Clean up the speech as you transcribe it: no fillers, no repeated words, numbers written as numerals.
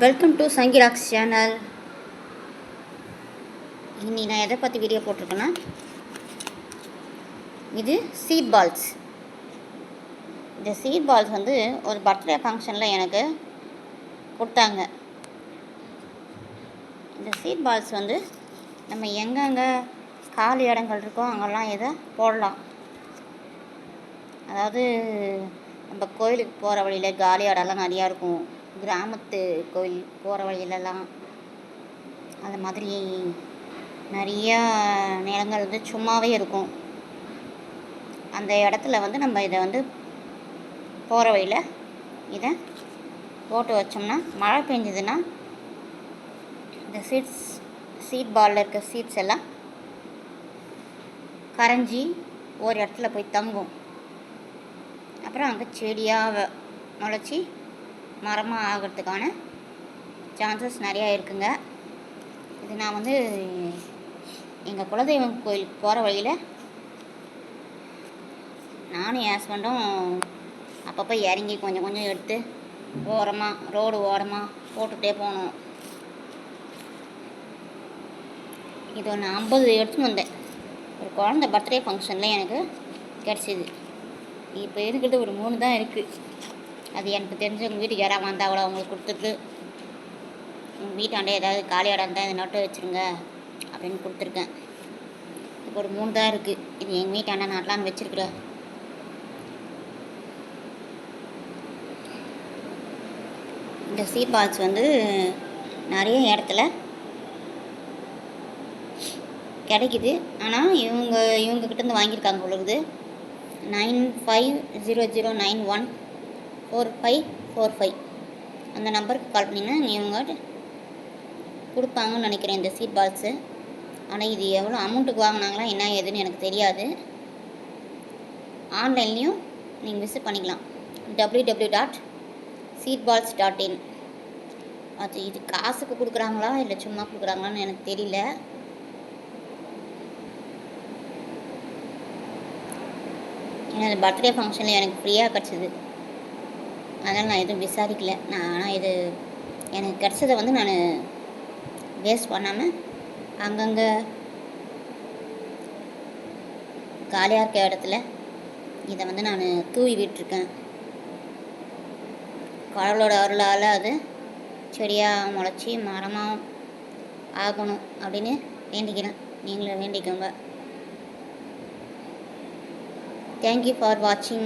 Welcome to சங்கீராக்ஸ் channel. இன்னி நான் எதை பற்றி வீடியோ போட்டிருக்கேன்னா, இது சீட் பால்ஸ். இந்த சீட் பால்ஸ் வந்து ஒரு பர்த்டே ஃபங்க்ஷனில் எனக்கு கொடுத்தாங்க. இந்த சீட் பால்ஸ் வந்து நம்ம எங்கெங்கே காலி இடங்கள் இருக்கோ அங்கெல்லாம் இதை போடலாம். அதாவது நம்ம கோயிலுக்கு போகிற வழியில் காலி இடம்லாம் நிறையா இருக்கும். கிராமத்து கோயில் போகிற வழியிலலாம் அந்த மாதிரி நிறையா நிலங்கள் வந்து சும்மாவே இருக்கும். அந்த இடத்துல வந்து நம்ம இதை வந்து போகிற வழியில் இதை போட்டு வச்சோம்னா, மழை பெஞ்சதுன்னா இந்த சீட் பாலில் இருக்க சீட்ஸ் எல்லாம் கரைஞ்சி ஒரு இடத்துல போய் தங்கும். அப்புறம் அங்கே செடியாக முளைச்சி மரமாக ஆகிறதுக்கான சான்சஸ் நிறையா இருக்குங்க. இது நான் வந்து எங்கள் குலதெய்வம் கோயிலுக்கு போகிற வழியில் நானும் என் ஹஸ்பண்டும் அப்பப்போ இறங்கி கொஞ்சம் கொஞ்சம் எடுத்து ரோடு ஓரமாக போட்டுகிட்டே போனோம். இது ஒன்று 50 எடுத்துன்னு வந்தேன். ஒரு குழந்தை பர்த்டே ஃபங்க்ஷனில் எனக்கு கிடச்சிது. இப்போ இருக்கிறது ஒரு 3 தான் இருக்குது. அது எனக்கு தெரிஞ்சவங்க வீட்டுக்கு யாராவது வந்தால் கூட அவங்களுக்கு கொடுத்துட்டு, உங்கள் வீட்டாண்டே ஏதாவது காலி இடம் இருந்தால் இதை நட்டு வச்சுருங்க அப்படின்னு கொடுத்துருக்கேன். இப்போ ஒரு 3 தான் இருக்குது. இது எங்கள் வீட்டாண்ட நாட்டலான்னு வச்சுருக்குறேன். இந்த சீட் பால்ஸ் வந்து நிறைய இடத்துல கிடைக்குது. ஆனால் இவங்கக்கிட்டேருந்து வாங்கியிருக்காங்க பொழுது 9500914545 அந்த நம்பருக்கு கால் பண்ணிங்கன்னா இவங்க கொடுப்பாங்கன்னு நினைக்கிறேன் இந்த சீட் பால்ஸு. ஆனால் இது எவ்வளோ அமௌண்ட்டுக்கு வாங்கினாங்களா என்ன ஏதுன்னு எனக்கு தெரியாது. ஆன்லைன்லேயும் நீங்கள் விசிட் பண்ணிக்கலாம். www.seedballs.in. அது இது காசுக்கு கொடுக்குறாங்களா இல்லை சும்மா கொடுக்குறாங்களான்னு எனக்கு தெரியல. ஏன்னா அது பர்த்டே ஃபங்க்ஷனில் எனக்கு ஃப்ரீயாக கிடச்சிது. அதனால் நான் எதுவும் விசாரிக்கல. ஆனால் இது எனக்கு கிடச்சதை வந்து நான் வேஸ்ட் பண்ணாமல் அங்கங்கே காலியாக இருக்க இடத்துல இதை வந்து நான் தூவி விட்டுருக்கேன். கடவுளோட அருளால் அது செடியாக முளைச்சி மரமாக ஆகணும் அப்படின்னு வேண்டிக்கிறேன். நீங்களும் வேண்டிக்கோங்க. Thank you for watching.